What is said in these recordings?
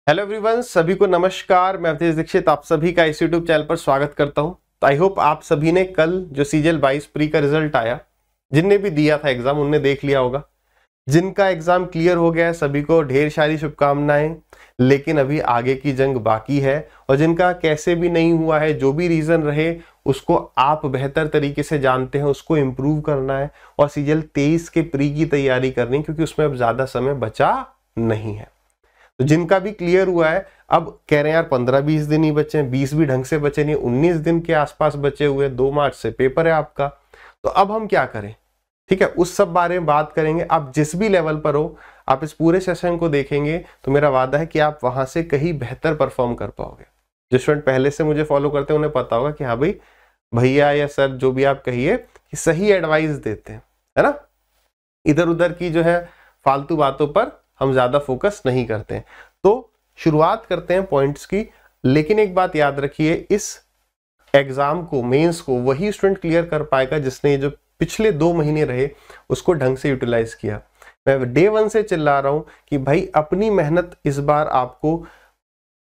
Hello everyone, सभी को नमस्कार। मैं अवधेश दीक्षित आप सभी का इस यूट्यूब चैनल पर स्वागत करता हूं। तो आई होप आप सभी ने कल जो सीजीएल 22 प्री का रिजल्ट आया, जिनने भी दिया था एग्जाम उनने देख लिया होगा। जिनका एग्जाम क्लियर हो गया है सभी को ढेर सारी शुभकामनाएं, लेकिन अभी आगे की जंग बाकी है। और जिनका कैसे भी नहीं हुआ है, जो भी रीजन रहे उसको आप बेहतर तरीके से जानते हैं, उसको इम्प्रूव करना है और सीजीएल 23 के प्री की तैयारी करनी है, क्योंकि उसमें अब ज्यादा समय बचा नहीं है। तो जिनका भी क्लियर हुआ है अब कह रहे हैं यार 15-20 दिन ही बचे हैं, 20 भी ढंग से बचे नहीं, 19 दिन के आसपास बचे हुए, 2 मार्च से पेपर है आपका। तो अब हम क्या करें, ठीक है, उस सब बारे में बात करेंगे। आप जिस भी लेवल पर हो, आप इस पूरे सेशन को देखेंगे तो मेरा वादा है कि आप वहां से कहीं बेहतर परफॉर्म कर पाओगे। जो स्टूडेंट पहले से मुझे फॉलो करते हैं उन्हें पता होगा कि हाँ भाई, भैया या सर जो भी आप कहिए कि सही एडवाइस देते हैं, है ना। इधर उधर की जो है फालतू बातों पर हम ज्यादा फोकस नहीं करते हैं। तो शुरुआत करते हैं पॉइंट्स की। लेकिन एक बात याद रखिए, इस एग्जाम को, मेंस को वही स्टूडेंट क्लियर कर पाएगा जिसने जो पिछले 2 महीने रहे उसको ढंग से यूटिलाइज किया। मैं डे 1 से चिल्ला रहा हूं कि भाई अपनी मेहनत इस बार आपको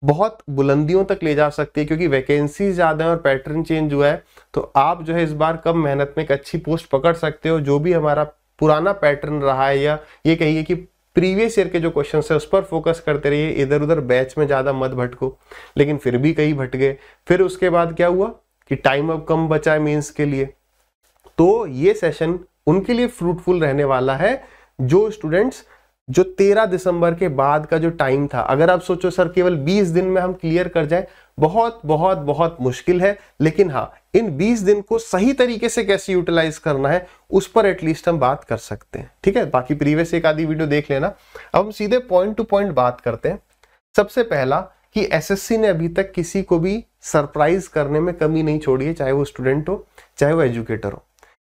बहुत बुलंदियों तक ले जा सकती है, क्योंकि वैकेंसी ज्यादा है और पैटर्न चेंज हुआ है। तो आप जो है इस बार कम मेहनत में एक अच्छी पोस्ट पकड़ सकते हो। जो भी हमारा पुराना पैटर्न रहा है, या ये कहिए कि प्रीवियस ईयर के जो क्वेश्चन है उस पर फोकस करते रहिए, इधर उधर बैच में ज्यादा मत भटको। लेकिन फिर भी कहीं भटक गए। फिर उसके बाद क्या हुआ कि टाइम अब कम बचा है मेंस के लिए। तो ये सेशन उनके लिए फ्रूटफुल रहने वाला है जो स्टूडेंट्स, जो 13 दिसंबर के बाद का जो टाइम था, अगर आप सोचो सर केवल 20 दिन में हम क्लियर कर जाए, बहुत बहुत बहुत मुश्किल है। लेकिन हाँ, इन 20 दिन को सही तरीके से कैसे यूटिलाइज करना है उस पर एटलीस्ट हम बात कर सकते हैं, ठीक है। बाकी प्रीवियस एक आधी वीडियो देख लेना। अब हम सीधे पॉइंट टू पॉइंट बात करते हैं। सबसे पहला कि एसएससी ने अभी तक किसी को भी सरप्राइज करने में कमी नहीं छोड़ी है, चाहे वो स्टूडेंट हो चाहे वो एजुकेटर हो।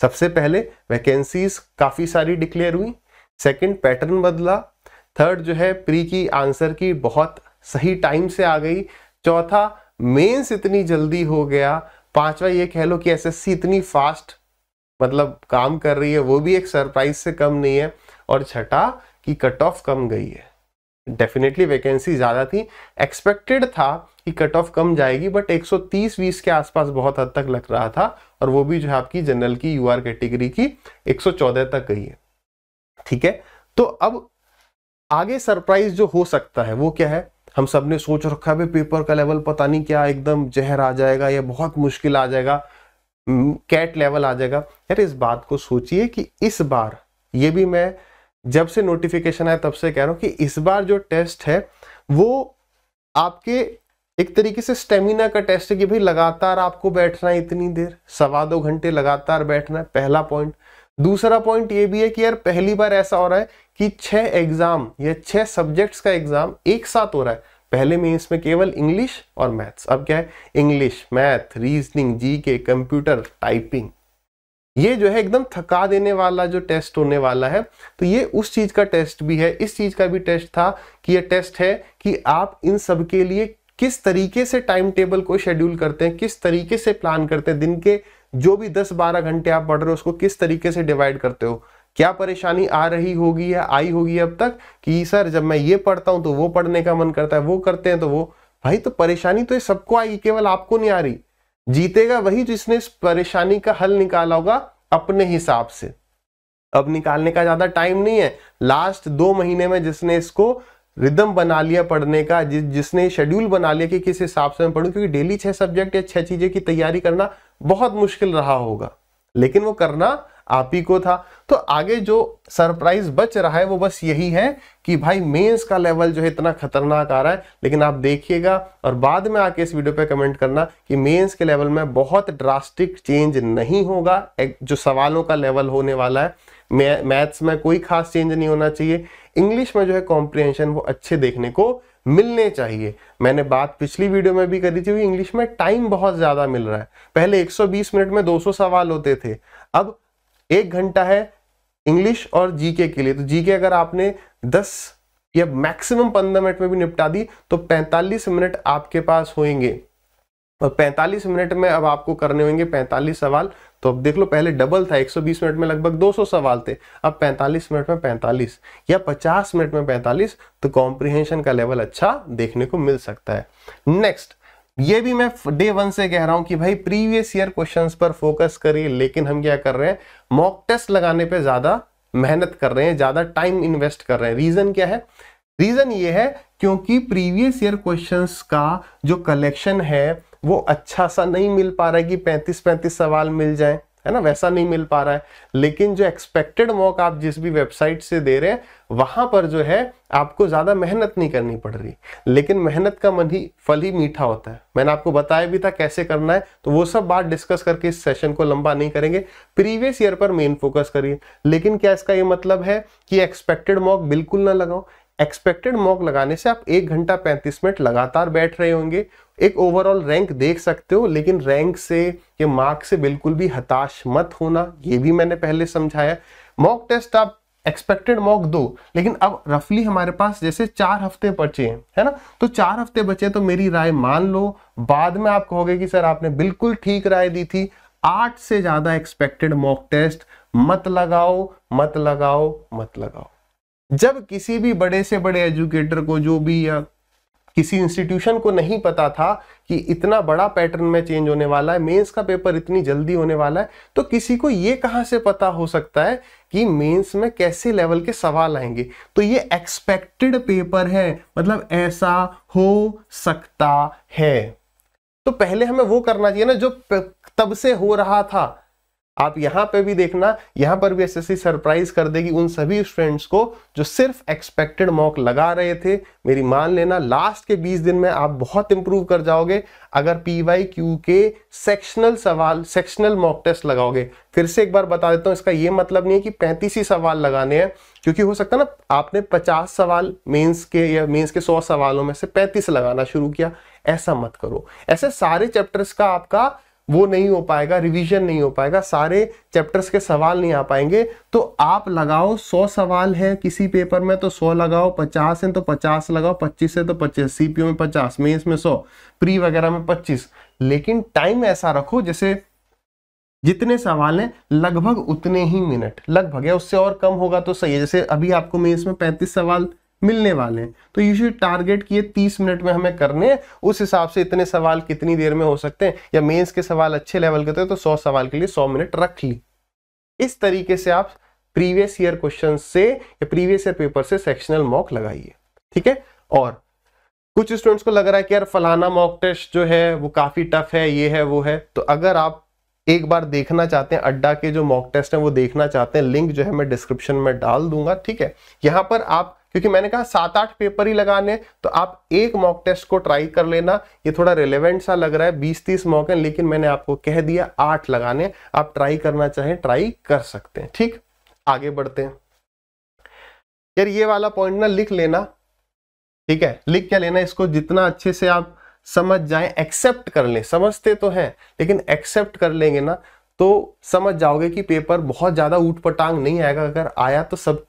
सबसे पहले वैकेंसीज काफी सारी डिक्लेयर हुई। सेकंड, पैटर्न बदला। थर्ड जो है प्री की आंसर की बहुत सही टाइम से आ गई। चौथा, मेंस इतनी जल्दी हो गया। पांचवा, ये कह लो कि एसएससी इतनी फास्ट मतलब काम कर रही है, वो भी एक सरप्राइज से कम नहीं है। और छठा कि कट ऑफ कम गई है। डेफिनेटली वैकेंसी ज्यादा थी, एक्सपेक्टेड था कि कट ऑफ कम जाएगी, बट 130-20 के आसपास बहुत हद तक लग रहा था। और वो भी जो है आपकी जनरल की यूआर कैटेगरी की 114 तक गई है, ठीक है। तो अब आगे सरप्राइज जो हो सकता है वो क्या है, हम सब ने सोच रखा है पेपर का लेवल पता नहीं क्या एकदम जहर आ जाएगा या बहुत मुश्किल आ जाएगा, कैट लेवल आ जाएगा। यार इस बात को सोचिए कि इस बार, ये भी मैं जब से नोटिफिकेशन आया तब से कह रहा हूं कि इस बार जो टेस्ट है वो आपके एक तरीके से स्टेमिना का टेस्ट है कि भाई लगातार आपको बैठना है, इतनी देर 1.25-2 घंटे लगातार बैठना है, पहला पॉइंट। दूसरा पॉइंट ये भी है कि यार पहली बार ऐसा हो रहा है कि 6 एग्जाम या 6 सब्जेक्ट्स का एग्जाम एक साथ हो रहा है। पहले में इसमें केवल इंग्लिश और मैथ्स, अब क्या है English, math, reasoning, GK, computer, typing. ये जो है एकदम थका देने वाला जो टेस्ट होने वाला है। तो ये उस चीज का टेस्ट भी है, इस चीज का भी टेस्ट था कि ये टेस्ट है कि आप इन सब के लिए किस तरीके से टाइम टेबल को शेड्यूल करते हैं, किस तरीके से प्लान करते हैं, दिन के जो भी 10-12 घंटे आप पढ़ रहे हो उसको किस तरीके से डिवाइड करते हो। क्या परेशानी आ रही होगी या आई होगी अब तक कि सर जब मैं ये पढ़ता हूं तो वो पढ़ने का मन करता है, वो करते हैं तो वो, भाई तो परेशानी तो ये सबको आएगी, केवल आपको नहीं आ रही। जीतेगा वही जिसने इस परेशानी का हल निकाला होगा अपने हिसाब से। अब निकालने का ज्यादा टाइम नहीं है, लास्ट 2 महीने में जिसने इसको रिदम बना लिया पढ़ने का, जिसने शेड्यूल बना लिया कि किस हिसाब से मैं पढ़ूं, क्योंकि डेली 6 सब्जेक्ट या 6 चीजें की तैयारी करना बहुत मुश्किल रहा होगा, लेकिन वो करना आप ही को था। तो आगे जो सरप्राइज बच रहा है वो बस यही है कि भाई मेंस का लेवल जो है इतना खतरनाक आ रहा है। लेकिन आप देखिएगा और बाद में आके इस वीडियो पे कमेंट करना कि मेंस के लेवल में बहुत ड्रास्टिक चेंज नहीं होगा। जो सवालों का लेवल होने वाला है, मैथ्स में कोई खास चेंज नहीं होना चाहिए। इंग्लिश में जो है कॉम्प्रिहेंशन वो अच्छे देखने को मिलने चाहिए। मैंने बात पिछली वीडियो में भी करी थी, इंग्लिश में टाइम बहुत ज्यादा मिल रहा है। पहले 120 मिनट में 200 सवाल होते थे, अब 1 घंटा है इंग्लिश और जीके के लिए। तो जीके अगर आपने 10 या मैक्सिमम 15 मिनट में भी निपटा दी तो 45 मिनट आपके पास होंगे और 45 मिनट में अब आपको करने होंगे 45 सवाल। तो अब देख लो, पहले डबल था, 120 मिनट में लगभग 200 सवाल थे, अब 45 मिनट में 45 या 50 मिनट में 45, तो कॉम्प्रिहेंशन का लेवल अच्छा देखने को मिल सकता है। नेक्स्ट, ये भी मैं डे 1 से कह रहा हूं कि भाई प्रीवियस ईयर क्वेश्चंस पर फोकस करिए, लेकिन हम क्या कर रहे हैं, मॉक टेस्ट लगाने पे ज्यादा मेहनत कर रहे हैं, ज्यादा टाइम इन्वेस्ट कर रहे हैं। रीजन क्या है? रीजन ये है क्योंकि प्रीवियस ईयर क्वेश्चंस का जो कलेक्शन है वो अच्छा सा नहीं मिल पा रहा है कि 35-35 सवाल मिल जाए, है ना, वैसा नहीं मिल पा रहा है। लेकिन जो एक्सपेक्टेड मॉक आप जिस भी वेबसाइट से दे रहे हैं वहां पर जो है आपको ज्यादा मेहनत नहीं करनी पड़ रही, लेकिन मेहनत का फल ही मीठा होता है। मैंने आपको बताया भी था कैसे करना है, तो वो सब बात डिस्कस करके इस सेशन को लंबा नहीं करेंगे। प्रीवियस ईयर पर मेन फोकस करिए। लेकिन क्या इसका ये मतलब है कि एक्सपेक्टेड मॉक बिल्कुल ना लगाओ? एक्सपेक्टेड मॉक लगाने से आप 1 घंटा 35 मिनट लगातार बैठ रहे होंगे, एक ओवरऑल रैंक देख सकते हो, लेकिन रैंक से या मार्क से बिल्कुल भी हताश मत होना, ये भी मैंने पहले समझाया। मॉक टेस्ट आप एक्सपेक्टेड मॉक दो, लेकिन अब रफली हमारे पास जैसे 4 हफ्ते बचे हैं, है ना, तो 4 हफ्ते बचे, तो मेरी राय मान लो, बाद में आप कहोगे कि सर आपने बिल्कुल ठीक राय दी थी, 8 से ज्यादा एक्सपेक्टेड मॉक टेस्ट मत लगाओ, मत लगाओ, मत लगाओ। जब किसी भी बड़े से बड़े एजुकेटर को, जो भी या किसी इंस्टीट्यूशन को नहीं पता था कि इतना बड़ा पैटर्न में चेंज होने वाला है, मेंस का पेपर इतनी जल्दी होने वाला है, तो किसी को ये कहां से पता हो सकता है कि मेंस में कैसे लेवल के सवाल आएंगे? तो ये एक्सपेक्टेड पेपर है, मतलब ऐसा हो सकता है। तो पहले हमें वो करना चाहिए ना जो तब से हो रहा था। आप यहां पे भी देखना, यहां पर भी एसएससी सरप्राइज कर देगी उन सभी स्टूडेंट्स को जो सिर्फ एक्सपेक्टेड मॉक लगा रहे थे। मेरी मान लेना, लास्ट के 20 दिन में आप बहुत इंप्रूव कर जाओगे अगर PYQ के सेक्शनल सवाल, सेक्शनल मॉक टेस्ट लगाओगे। फिर से एक बार बता देता हूं, इसका यह मतलब नहीं है कि 35 ही सवाल लगाने हैं, क्योंकि हो सकता है ना आपने 50 सवाल मेंस के या मेंस के 100 सवालों में से 35 लगाना शुरू किया, ऐसा मत करो। ऐसे सारे चैप्टर्स का आपका वो नहीं हो पाएगा, रिवीजन नहीं हो पाएगा, सारे चैप्टर्स के सवाल नहीं आ पाएंगे। तो आप लगाओ, 100 सवाल है किसी पेपर में तो 100 लगाओ, 50 है तो 50 लगाओ, 25 है तो 25, सीपीओ में 50, मेंस में 100, प्री वगैरह में 25। लेकिन टाइम ऐसा रखो जैसे जितने सवाल हैं लगभग उतने ही मिनट, लगभग, या उससे और कम होगा तो सही है। जैसे अभी आपको मेंस में 35 सवाल मिलने वाले हैं, तो यू शुड टारगेट किए 30 मिनट में हमें करने हैं, उस हिसाब से इतने सवाल कितनी देर में हो सकते हैं। या मेंस के सवाल अच्छे लेवल के थे तो 100 सवाल के लिए 100 मिनट रख ली। इस तरीके से आप प्रीवियस ईयर क्वेश्चन से या प्रीवियस ईयर पेपर से सेक्शनल मॉक लगाइए, ठीक है। और कुछ स्टूडेंट्स को लग रहा है कि यार फलाना मॉक टेस्ट जो है वो काफी टफ है, ये है वो है, तो अगर आप एक बार देखना चाहते हैं अड्डा के जो मॉक टेस्ट हैं वो देखना चाहते हैं, लिंक जो है मैं डिस्क्रिप्शन में डाल दूंगा, ठीक है। यहां पर आप, क्योंकि मैंने कहा 7-8 पेपर ही लगाने, तो आप एक मॉक टेस्ट को ट्राई कर लेना। ये थोड़ा रिलेवेंट सा लग रहा है, 20-30 मॉक है, लेकिन मैंने आपको कह दिया 8 लगाने, आप ट्राई करना चाहें ट्राई कर सकते हैं, ठीक। आगे बढ़ते हैं। यार ये वाला पॉइंट ना लिख लेना, ठीक है। लिख क्या लेना, इसको जितना अच्छे से आप समझ जाएं, एक्सेप्ट कर लें, समझते तो हैं लेकिन एक्सेप्ट कर लेंगे ना तो समझ जाओगे कि पेपर बहुत ज्यादा ऊटपटांग नहीं आएगा। अगर आया तो सब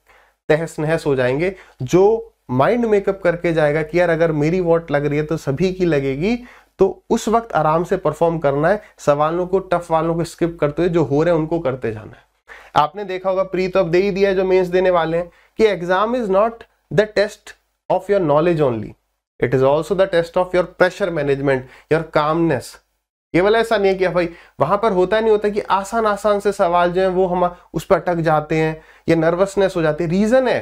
तहस नहस हो जाएंगे। जो माइंड मेकअप करके जाएगा कि यार अगर मेरी वोट लग रही है तो सभी की लगेगी, तो उस वक्त आराम से परफॉर्म करना है, सवालों को, टफ वालों को स्किप करते हुए जो हो रहे हैं उनको करते जाना है। आपने देखा होगा, प्री तो अब दे ही दिया जो मेंस देने वाले हैं, कि exam is not the test of your knowledge only, it is also the test of your pressure management, your calmness. केवल ऐसा नहीं है कि भाई वहां पर होता नहीं होता कि आसान आसान से सवाल जो है वो हम उस पर अटक जाते हैं या नर्वसनेस हो जाती है। रीजन है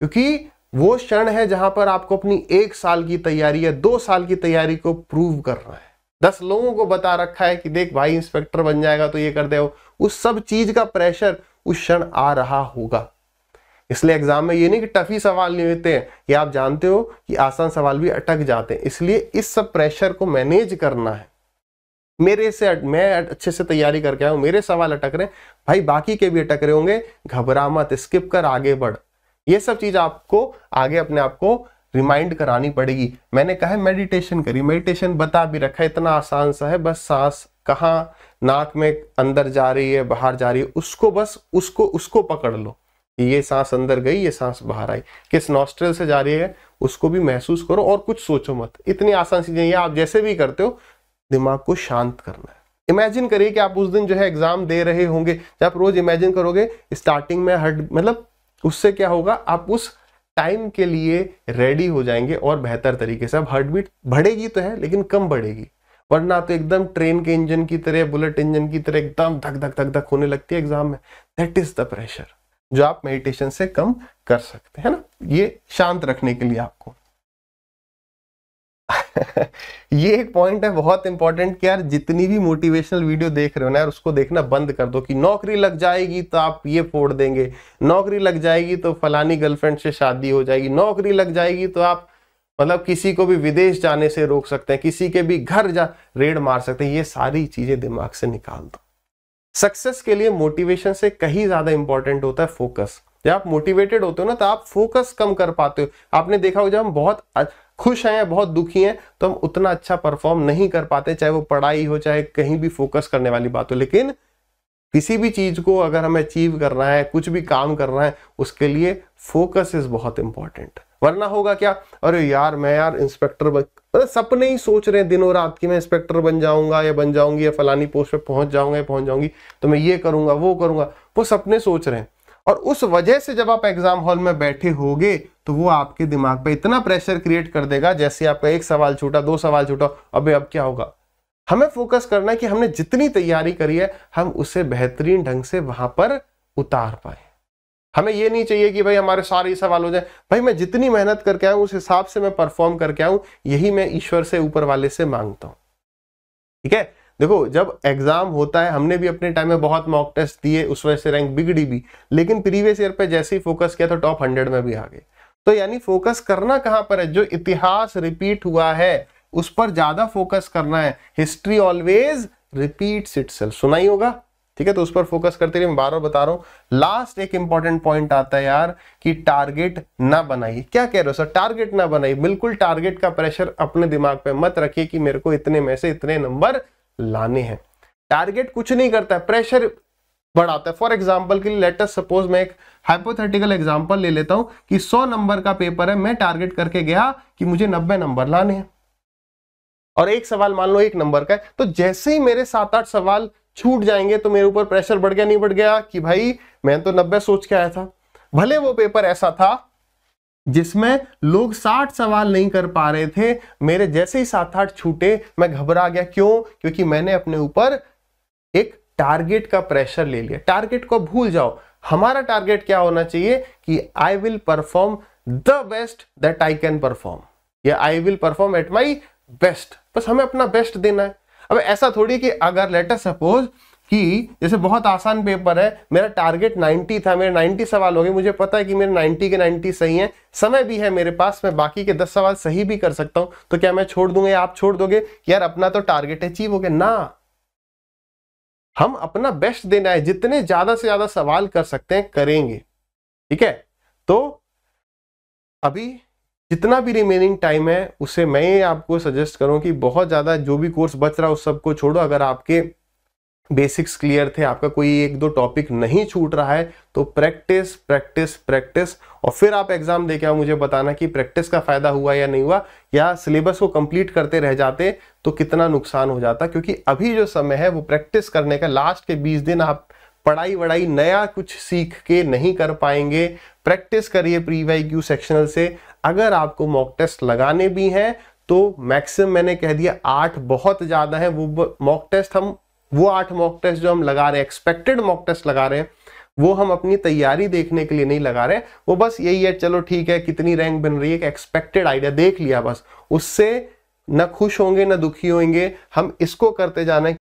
क्योंकि वो क्षण है जहां पर आपको अपनी 1 साल की तैयारी या 2 साल की तैयारी को प्रूव करना है। 10 लोगों को बता रखा है कि देख भाई इंस्पेक्टर बन जाएगा तो ये कर दे, उस सब चीज का प्रेशर उस क्षण आ रहा होगा। इसलिए एग्जाम में ये नहीं कि टफी सवाल नहीं होते हैं, ये आप जानते हो कि आसान सवाल भी अटक जाते हैं। इसलिए इस सब प्रेशर को मैनेज करना है। मेरे से, मैं अच्छे से तैयारी करके आया हूं, मेरे सवाल अटक रहे, भाई बाकी के भी अटक रहे होंगे, घबरा मत, स्किप कर, आगे बढ़। ये सब चीज आपको आगे अपने आप को रिमाइंड करानी पड़ेगी। मैंने कहा मेडिटेशन करी, मेडिटेशन बता भी रखा है, इतना आसान सा है, बस सांस कहाँ नाक में अंदर जा रही है बाहर जा रही है, उसको बस उसको पकड़ लो। ये सांस अंदर गई, ये सांस बाहर आई, किस नॉस्ट्रल से जा रही है उसको भी महसूस करो और कुछ सोचो मत। इतनी आसान चीजें ये आप जैसे भी करते हो दिमाग को शांत करना है। इमेजिन करिए कि आप उस दिन जो है एग्जाम दे रहे होंगे, जब आप रोज इमेजिन करोगे स्टार्टिंग में मतलब उससे क्या होगा, आप उस टाइम के लिए रेडी हो जाएंगे और बेहतर तरीके से। अब हार्ट बीट बढ़ेगी तो है लेकिन कम बढ़ेगी, वरना तो एकदम ट्रेन के इंजन की तरह, बुलेट इंजन की तरह एकदम धक धक धक धक होने लगती है एग्जाम में। दैट इज द प्रेशर जो आप मेडिटेशन से कम कर सकते हैं ना, ये शांत रखने के लिए आपको। ये एक पॉइंट है बहुत इंपॉर्टेंट कि यार जितनी भी मोटिवेशनल वीडियो देख रहे हो ना यार, उसको देखना बंद कर दो कि नौकरी लग जाएगी तो आप ये फोड़ देंगे, नौकरी लग जाएगी तो फलानी गर्लफ्रेंड से शादी हो जाएगी, नौकरी लग जाएगी तो आप मतलब किसी को भी विदेश जाने से रोक सकते हैं, किसी के भी घर जा रेड मार सकते हैं। ये सारी चीजें दिमाग से निकाल दो। सक्सेस के लिए मोटिवेशन से कहीं ज्यादा इंपॉर्टेंट होता है फोकस। जब आप मोटिवेटेड होते हो ना तो आप फोकस कम कर पाते हो। आपने देखा हो जब हम बहुत खुश हैं, बहुत दुखी हैं, तो हम उतना अच्छा परफॉर्म नहीं कर पाते, चाहे वो पढ़ाई हो चाहे कहीं भी फोकस करने वाली बात हो। लेकिन किसी भी चीज को अगर हमें अचीव करना है, कुछ भी काम करना है, उसके लिए फोकस इज बहुत इंपॉर्टेंट। वरना होगा क्या, अरे यार मैं यार इंस्पेक्टर मतलब सपने ही सोच रहे हैं दिनों रात कि मैं इंस्पेक्टर बन जाऊंगा या बन जाऊंगी या फलानी पोस्ट पे पहुंच जाऊंगा या पहुंच जाऊंगी, तो मैं ये करूंगा वो करूंगा, वो सपने सोच रहे हैं। और उस वजह से जब आप एग्जाम हॉल में बैठे होगे तो वो आपके दिमाग पे इतना प्रेशर क्रिएट कर देगा, जैसे आपका एक सवाल छूटा, दो सवाल छूटा, अबे अब क्या होगा। हमें फोकस करना है कि हमने जितनी तैयारी करी है हम उसे बेहतरीन ढंग से वहां पर उतार पाए। हमें ये नहीं चाहिए कि भाई हमारे सारे सवाल हो जाए, भाई मैं जितनी मेहनत करके आऊं उस हिसाब से मैं परफॉर्म करके आऊं, यही मैं ईश्वर से, ऊपर वाले से मांगता हूं। ठीक है, देखो जब एग्जाम होता है, हमने भी अपने टाइम में बहुत मॉक टेस्ट दिए, उस वजह से रैंक बिगड़ी भी, लेकिन प्रीवियस ईयर पे जैसे ही फोकस किया तो टॉप 100 में भी आ गए। तो यानी फोकस करना कहां पर है, जो इतिहास रिपीट हुआ है उस पर ज्यादा फोकस करना है। हिस्ट्री ऑलवेज रिपीट्स इटसेल्फ, सुना ही होगा। ठीक है, तो उस पर फोकस करते रहिए। मैं बार बार बता रहा हूं। लास्ट एक इंपॉर्टेंट पॉइंट आता है यार कि टारगेट ना बनाइए। क्या कह रहे हो सर, टारगेट ना बनाइए? बिल्कुल टारगेट का प्रेशर अपने दिमाग पे मत रखिए कि मेरे को इतने में से इतने नंबर लाने हैं। टारगेट कुछ नहीं करता है, प्रेशर बढ़ाता है। फॉर एग्जाम्पल के लिए लेट अस सपोज मैं एक हाइपोथेटिकल एग्जाम्पल ले लेता हूं कि 100 नंबर का पेपर है, मैं टारगेट करके गया कि मुझे 90 नंबर लाने हैं और एक सवाल मान लो 1 नंबर का है, तो जैसे ही मेरे 7-8 सवाल छूट जाएंगे तो मेरे ऊपर प्रेशर बढ़ गया नहीं बढ़ गया कि भाई मैं तो 90 सोच के आया था। भले वो पेपर ऐसा था जिसमें लोग 60 सवाल नहीं कर पा रहे थे, मेरे जैसे ही 7-8 छूटे मैं घबरा गया। क्यों? क्योंकि मैंने अपने ऊपर एक टारगेट का प्रेशर ले लिया। टारगेट को भूल जाओ। हमारा टारगेट क्या होना चाहिए कि I will perform the best that I can perform, या I will perform at my best. बस हमें अपना बेस्ट देना है। अब ऐसा थोड़ी कि अगर लेट अस सपोज कि जैसे बहुत आसान पेपर है, मेरा टारगेट 90 था, मेरे 90 सवाल हो गए, मुझे पता है कि मेरे 90 के 90 सही हैं, समय भी है मेरे पास, मैं बाकी के 10 सवाल सही भी कर सकता हूं, तो क्या मैं छोड़ दूंगा या आप छोड़ दोगे कि यार अपना तो टारगेट अचीव हो गया? ना, हम अपना बेस्ट देना है, जितने ज्यादा से ज्यादा सवाल कर सकते हैं करेंगे। ठीक है, तो अभी जितना भी रिमेनिंग टाइम है उसे मैं आपको सजेस्ट करूं कि बहुत ज्यादा जो भी कोर्स बच रहा है उस सबको छोड़ो। अगर आपके बेसिक्स क्लियर थे, आपका कोई 1-2 टॉपिक नहीं छूट रहा है, तो प्रैक्टिस प्रैक्टिस प्रैक्टिस, और फिर आप एग्जाम देके आओ, मुझे बताना कि प्रैक्टिस का फायदा हुआ या नहीं हुआ, या सिलेबस को कंप्लीट करते रह जाते तो कितना नुकसान हो जाता। क्योंकि अभी जो समय है वो प्रैक्टिस करने का, लास्ट के 20 दिन आप पढ़ाई वढ़ाई नया कुछ सीख के नहीं कर पाएंगे। प्रैक्टिस करिए प्री वाईक्यू सेक्शनल से। अगर आपको मॉक टेस्ट लगाने भी हैं तो मैक्सिमम मैंने कह दिया 8 बहुत ज्यादा है। वो मॉक टेस्ट वो 8 मॉक टेस्ट जो हम लगा रहे हैं, एक्सपेक्टेड मॉक टेस्ट लगा रहे हैं, वो हम अपनी तैयारी देखने के लिए नहीं लगा रहे हैं। वो बस यही है, चलो ठीक है कितनी रैंक बन रही है, एक्सपेक्टेड आइडिया देख लिया, बस उससे न खुश होंगे न दुखी होंगे। हम इसको करते जाना है